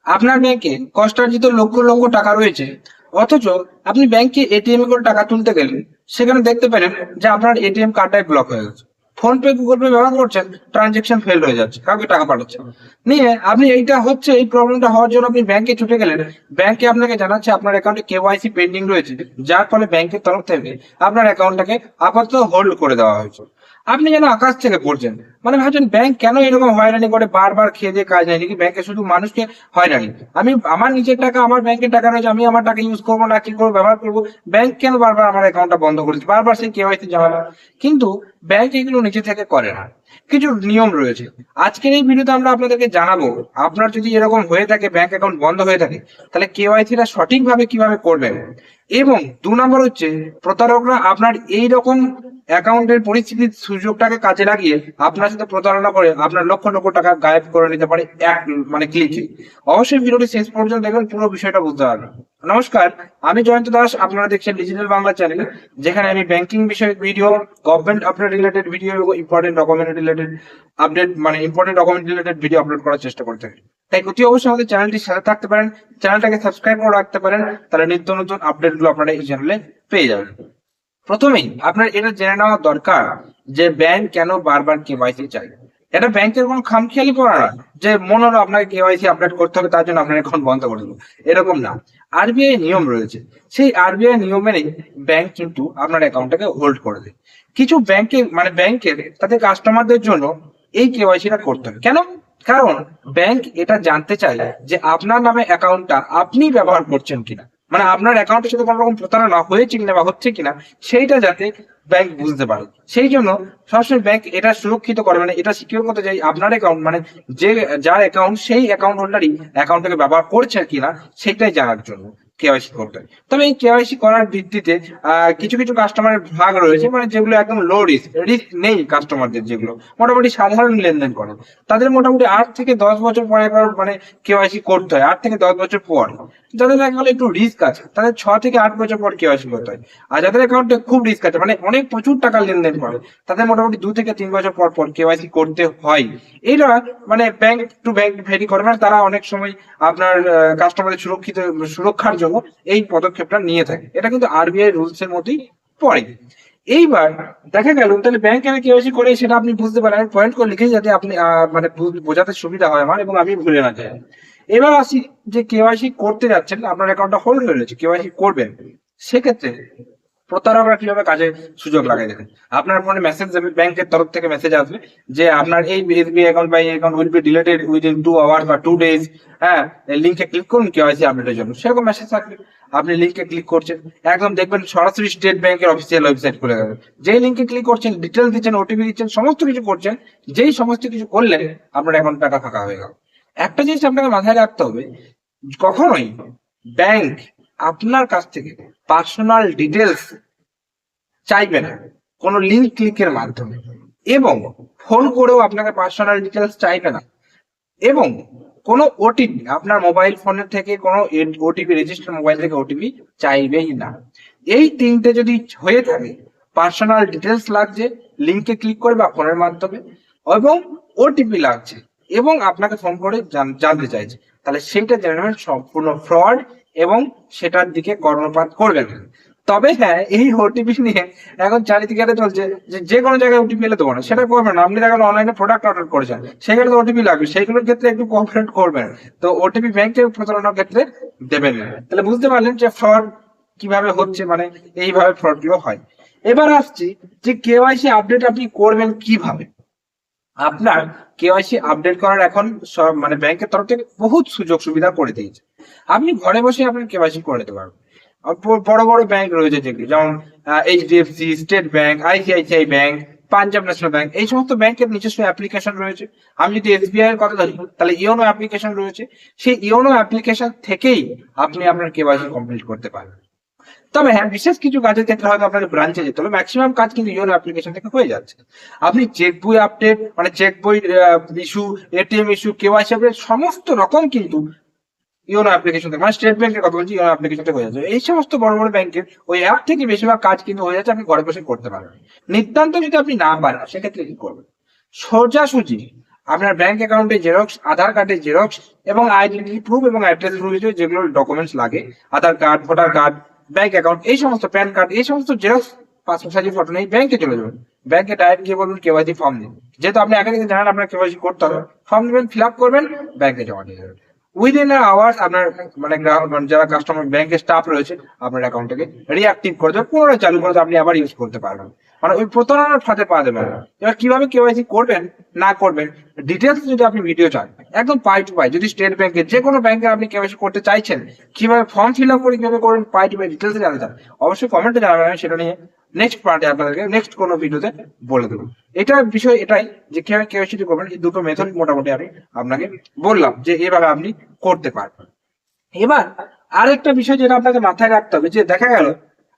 আপনার ব্যাংকে কষ্টার্জিত লক্ষ লক্ষ টাকা রয়েছে, অথচ আপনি ব্যাংকে এটিএম করে টাকা তুলতে গেলেন, সেখানে দেখতে পেলেন যে আপনার এটিএম কার্ডটাই ব্লক হয়ে গেছে। ফোন পে, গুগল পে ব্যবহার করছেন, ট্রানজেকশন ফেল হয়ে যাচ্ছে, কাউকে টাকা পাঠাচ্ছেন নিয়ে আপনি এইটা হচ্ছে, এই প্রবলেমটা হওয়ার জন্য আপনি ব্যাংকে ছুটে গেলেন। ব্যাংকে আপনাকে জানাচ্ছে আপনার অ্যাকাউন্টে কেওয়াইসি পেন্ডিং রয়েছে, যার ফলে ব্যাংকের তরফ থেকে আপনার অ্যাকাউন্টটাকে আপাতত হোল্ড করে দেওয়া হয়েছে। আপনি যেন আকাশ থেকে পড়ছেন, মানে ভাবছেন ব্যাংক কেন এরকম হয়রানি করে, বারবার খেয়ে দিয়ে কাজ নেই নাকি ব্যাংকে শুধু মানুষকে হয়রানি। আমি আমার নিজের টাকা, আমার ব্যাংকের টাকা রয়েছে, আমি আমার টাকা ইউজ করবো না কি করবো, ব্যবহার করবো, ব্যাংক কেন বারবার আমার অ্যাকাউন্টটা বন্ধ করেছে, বারবার সেই কেওয়াইসি ঝামেলা। কিন্তু ব্যাংক এগুলো নিজে থেকে করে না, কিছু নিয়ম রয়েছে। আজকের এই ভিডিওতে আমরা আপনাদেরকে জানাবো, আপনার যদি এরকম হয়ে থাকে, ব্যাংক অ্যাকাউন্ট বন্ধ হয়ে থাকে, তাহলে কেওয়াইসিটা সঠিকভাবে কিভাবে করবেন। এবং 2 নম্বর হচ্ছে, প্রতারকরা আপনার এই রকম অ্যাকাউন্টের পরিস্থিতির সুযোগটাকে কাজে লাগিয়ে আপনার সাথে প্রতারণা করে আপনার লক্ষ লক্ষ টাকা গায়েব করে নিতে পারে এক ক্লিকে। অবশ্যই ভিডিওটি শেষ পর্যন্ত দেখবেন, পুরো বিষয়টা বুঝতে পারবেন। নমস্কার, আমি জয়ন্ত দাস, আপনারা দেখছেন ডিজিটাল বাংলা চ্যানেল, যেখানে আমি ব্যাংকিং বিষয়ক video, government update related video এবং important document related update, important document related video upload করার চেষ্টা করতে থাকি। তাই অতি অবশ্যই আমাদের চ্যানেলটির সাথে থাকতে পারেন, চ্যানেলটাকে সাবস্ক্রাইব করে রাখতে পারেন, তাহলে নিত্য নতুন আপডেটগুলো আপনারা এই চ্যানেলে পেয়ে যাবেন। প্রথমেই আপনার এটা জেনে নেওয়া দরকার যে ব্যাংক কেন বারবার কেওয়াইসি চাই। এটা ব্যাংকের কোনো খামখেয়ালি করা না যে মনে হলো আপনাকে কেওয়াইসি আপডেট করতে হবে, তার জন্য আপনার অ্যাকাউন্ট বন্ধ করে দেবো, এরকম না। আরবিআই নিয়ম রয়েছে, সেই আরবিআই নিয়ম মেনেই ব্যাংক কিন্তু আপনার অ্যাকাউন্টটাকে হোল্ড করে দেয়। কিছু ব্যাংকে ব্যাংকের তাদের কাস্টমারদের জন্য এই কেওয়াইসিটা করতে হবে। কেন? কারণ ব্যাংক এটা জানতে চায় যে আপনার নামে অ্যাকাউন্টটা আপনি ব্যবহার করছেন কিনা, আপনার অ্যাকাউন্টের সাথে কোনো রকম প্রতারণা হয়েছে কিনা বা হচ্ছে কিনা, সেইটা যাতে ব্যাংক বুঝতে পারে। সেই জন্য সবসময় ব্যাংক এটা সুরক্ষিত করে, এটা সিকিউর করতে চাই আপনার অ্যাকাউন্ট, যে যার অ্যাকাউন্ট, সেই অ্যাকাউন্ট হোল্ডারই অ্যাকাউন্টটাকে ব্যবহার করছে কিনা সেটাই জানার জন্য কেওয়াইসি করতে হয়। তবে এই কেওয়াইসি করার ভিত্তিতে কিছু কিছু কাস্টমারের ভাগ রয়েছে, যেগুলো একদম লো রিস্ক, রিস্ক নেই কাস্টমারদের, যেগুলো মোটামুটি সাধারণ লেনদেন করে, তাদের মোটামুটি 8 থেকে 10 বছর পরে একবার কেওয়াইসি করতে হয়। 8 থেকে 10 বছর পর। যাদের অ্যাকাউন্টে একটু রিস্ক আছে তাদের 6 থেকে 8 বছর পর কেওয়াইসি করতে হয়। আর যাদের অ্যাকাউন্টে খুব রিস্ক আছে, অনেক প্রচুর টাকা লেনদেন করে, তাদের মোটামুটি 2 থেকে 3 বছর পর পর কেওয়াইসি করতে হয়। এইটা ব্যাংক টু ব্যাংক ভেরি করে, তারা অনেক সময় আপনার কাস্টমারের সুরক্ষার জন্য এই পদক্ষেপটা নিয়ে থাকে। এটা কিন্তু আরবিআই রুলস এর মধ্যেই পড়ে। এইবার দেখা গেল তাহলে ব্যাংক কেন কেওয়াইসি করে সেটা আপনি বুঝতে পারেন। আমি পয়েন্ট করে লিখে যাতে আপনি বোঝাতে সুবিধা হয় আমার এবং আমি ভুলে না যাই। এবার আসি যে কেওয়াইসি করতে যাচ্ছেন, আপনার অ্যাকাউন্টটা হোল্ড হয়ে রয়েছে, কেওয়াইসি করবেন, সেক্ষেত্রে প্রতারকরা কিভাবে কাজে সুযোগ লাগাই দেখেন। আপনার ফোনে মেসেজ যাবে, ব্যাংকের তরফ থেকে মেসেজ আসবে যে আপনার এই এসবিআই অ্যাকাউন্ট বা এই account will be deleted within 2 hours বা 2 ডেজ। হ্যাঁ, লিঙ্কে ক্লিক করুন কেওয়াইসি আপডেটের জন্য, সেরকম মেসেজ থাকবে। আপনি লিঙ্কে ক্লিক করছেন, একদম দেখবেন সরাসরি স্টেট ব্যাংকের অফিসিয়াল ওয়েবসাইট খুলে যাবে। যেই লিঙ্কে ক্লিক করছেন, ডিটেলস দিচ্ছেন, ওটিপি দিচ্ছেন, সমস্ত কিছু করছেন, যেই সমস্ত কিছু করলেন আপনার অ্যাকাউন্ট টাকা ফাঁকা হয়ে গেল। একটা জিনিস আপনাকে মাথায় রাখতে হবে, কখনোই ব্যাংক আপনার কাছ থেকে পার্সোনাল ডিটেলস চাইবে না কোনো লিঙ্ক ক্লিকের মাধ্যমে, এবং ফোন করেও আপনাকে পার্সোনাল ডিটেলস চাইবে না, এবং কোনো ওটিপি আপনার মোবাইল ফোনের থেকে, কোনো ওটিপি, রেজিস্টার মোবাইল থেকে ওটিপি চাইবেই না। এই তিনটে যদি হয়ে থাকে, পার্সোনাল ডিটেলস লাগছে লিঙ্কে ক্লিক করে বা ফোনের মাধ্যমে, এবং ওটিপি লাগছে এবং আপনাকে ফোন করে জানতে চাইছে, তাহলে সেইটা জেনে নেবেন সম্পূর্ণ ফ্রড এবং সেটার দিকে কর্ণপাত করবেন। তবে হ্যাঁ, এই ওটিপি নিয়ে এখন চারিদিকে এটা চলছে যে যে কোনো জায়গায় ওটিপি এলে দেবো না, সেটা করবেন না। আপনি দেখেন অনলাইনে প্রোডাক্ট অর্ডার করেছেন, সেখানে তো ওটিপি লাগবে, সেইগুলোর ক্ষেত্রে একটু কোঅপারেট করবেন। তো ওটিপি ব্যাংকের প্রতারণার ক্ষেত্রে দেবেন না। তাহলে বুঝতে পারলেন যে ফ্রড কিভাবে হচ্ছে, এইভাবে ফ্রড গুলো হয়। এবার আসছি যে কেওয়াইসি আপডেট আপনি করবেন কিভাবে। আপনার কেওয়াইসি আপডেট করার এখন সব ব্যাংকের তরফ থেকে বহুত সুযোগ সুবিধা করে দিয়েছে। আপনি ঘরে বসে আপনার কেওয়াইসি করে নিতে পারবেন। বড় বড় ব্যাংক রয়েছে যেগুলো, যেমন HDFC, state bank, ICICI bank, Punjab national bank, এই সমস্ত ব্যাংকের নিজস্ব অ্যাপ্লিকেশন রয়েছে। আমি যদি এসবিআই এর কথা ধরি, তাহলে ইওনো অ্যাপ্লিকেশন রয়েছে। সেই ইওনো অ্যাপ্লিকেশন থেকেই আপনি আপনার কেওয়াইসি কমপ্লিট করতে পারবেন। তবে হ্যাঁ, বিশেষ কিছু কাজের ক্ষেত্রে হয়তো আপনাকে ব্রাঞ্চে যেতে হবে, ম্যাক্সিমাম কাজ কিন্তু ইওনো অ্যাপ্লিকেশন থেকে হয়ে যাচ্ছে। আপনি চেক বই আপডেট, চেক বই issue, ATM issue, KYC update, সমস্ত রকম কিন্তু ইওনো অ্যাপ্লিকেশন থেকে, স্টেট ব্যাংকের কথা বলছি, ইওনো অ্যাপ্লিকেশন থেকে হয়ে যাচ্ছে। এই সমস্ত বড় বড় ব্যাংকের ওই অ্যাপ থেকে বেশিরভাগ কাজ কিন্তু হয়ে যাচ্ছে, আপনি ঘরে বসে করতে পারবেন। নিতান্ত যদি আপনি না পারেন, সেক্ষেত্রে কি করবেন? সোজাসুজি আপনার ব্যাংক অ্যাকাউন্টে জেরক্স, আধার কার্ডের জেরক্স এবং আইডেন্টিটি প্রুফ এবং অ্যাড্রেস প্রুফ হিসেবে যেগুলো ডকুমেন্টস লাগে, Aadhaar card, voter card, bank account, এই সমস্ত প্যান কার্ড, এই সমস্ত জেরক্স পাসপোর্ট সাইজের ফটো নিয়ে ব্যাংকে চলে যাবেন। ব্যাংকে ডাইরেক্ট গিয়ে বলবেন কেওয়াইসি ফর্ম দিন। যেহেতু আপনি আগে থেকে জানেন আপনার কেওয়াইসি করতে হবে, ফর্ম দিবেন, ফিল আপ করবেন, ব্যাংকে জমা দিয়ে দেবেন। উইদিন আওয়ার্স আপনার মানে গ্রাহক যারা কাস্টমার ব্যাংকের স্টাফ রয়েছে আপনার অ্যাকাউন্টটাকে রিঅ্যাক্টিভ করে দেবে, পুনরায় চালু করে দেবে, আপনি আবার ইউজ করতে পারবেন। মানে ওই প্রতারণার ফাঁদে পা দেবেন না। এবার কিভাবে কেওয়াইসি করবেন না করবেন ডিটেলস যদি আপনি ভিডিও চান একদম পাই টু পাই, যদি স্টেট ব্যাংকে যে কোনো ব্যাংকে আপনি কেওয়াইসি করতে চাইছেন, কিভাবে ফর্ম ফিল আপ করে কিভাবে করবেন পাই টু পাই ডিটেলস জানতে চান, অবশ্যই কমেন্টে জানাবেন, আমি সেটা নিয়ে নেক্সট পার্টে আপনাদেরকে নেক্সট কোনো ভিডিওতে বলে দেবো। এটা বিষয় এটাই যে কিভাবে কেওয়াইসি করবেন, এই দুটো মেথড মোটামুটি আমি আপনাকে বললাম যে এভাবে আপনি করতে পারবেন। এবার আরেকটা বিষয় যেটা আপনাকে মাথায় রাখতে হবে, যে দেখা গেল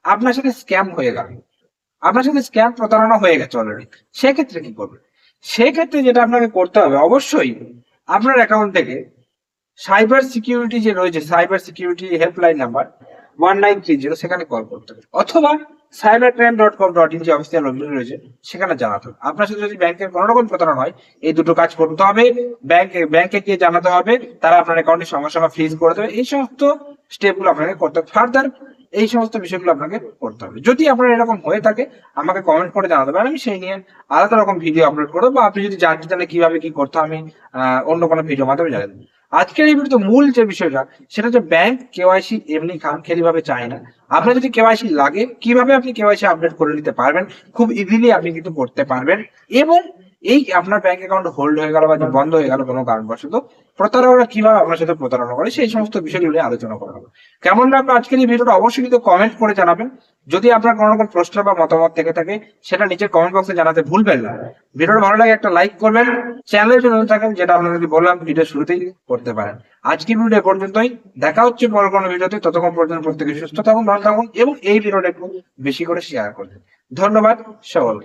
আপনার সাথে স্ক্যাম হয়ে গেল, আপনার সাথে স্ক্যাম প্রতারণা হয়ে গেছে অলরেডি, সেক্ষেত্রে কি করবেন? সেক্ষেত্রে যেটা আপনাকে করতে হবে, অবশ্যই আপনার অ্যাকাউন্ট থেকে সাইবার সিকিউরিটি যে রয়েছে, সাইবার সিকিউরিটি হেল্পলাইন নাম্বার 1930, সেখানে কল করতে হবে, অথবা cybercrime.com.in যে অফিসিয়াল ওয়েবসাইট রয়েছে সেখানে জানাতে হবে। আপনার সাথে যদি ব্যাংকের কোনো রকম প্রতারণা হয়, এই দুটো কাজ করতে হবে। ব্যাংকে গিয়ে জানাতে হবে, তারা আপনার অ্যাকাউন্টের সঙ্গে সঙ্গে ফ্রিজ করে দেবে। এই সমস্ত স্টেপগুলো আপনাকে করতে হবে। ফার্দার এই সমস্ত বিষয়গুলো আপনাকে করতে হবে। যদি আপনার এরকম হয়ে থাকে আমাকে কমেন্ট করে জানাতে পারেন, আমি সেই নিয়ে আলাদা রকম ভিডিও আপলোড করবো, বা আপনি যদি জানতে চান কিভাবে কি করতে হবে, আমি অন্য কোনো ভিডিও মাধ্যমে জানিয়ে দেবো। আজকের এই ভিডিওতে মূল যে বিষয়টা সেটা হচ্ছে ব্যাংক কেওয়াইসি এমনি খামখেয়ালি ভাবে চায় না। আপনার যদি কেওয়াইসি লাগে, কিভাবে আপনি কেওয়াইসি আপডেট করে নিতে পারবেন, খুব ইজিলি আপনি কিন্তু করতে পারবেন। এবং এই আপনার ব্যাংক অ্যাকাউন্ট হোল্ড হয়ে গেল বা বন্ধ হয়ে গেল কোনো কারণবশত, প্রতারকরা কিভাবে আপনার সাথে প্রতারণা করে সেই সমস্ত বিষয়গুলো নিয়ে আলোচনা করা হবে। কেমন লাগলো আজকের এই ভিডিওটা অবশ্যই কিন্তু কমেন্ট করে জানাবেন। যদি আপনার কোনো রকম প্রশ্ন বা মতামত থেকে থাকে সেটা নিচে কমেন্ট বক্সে জানাতে ভুলবেন না। ভিডিওটা ভালো লাগে একটা লাইক করবেন, চ্যানেলে যদি নতুন থাকেন, যেটা আপনাদের বললাম ভিডিও শুরুতেই করতে পারেন। আজকের ভিডিও এ পর্যন্তই, দেখা হচ্ছে পরের কোনো ভিডিওতে। ততক্ষণ পর্যন্ত প্রত্যেকে সুস্থ থাকুন, ভালো থাকুন এবং এই ভিডিওটা একটু বেশি করে শেয়ার করবেন। ধন্যবাদ সকলকে।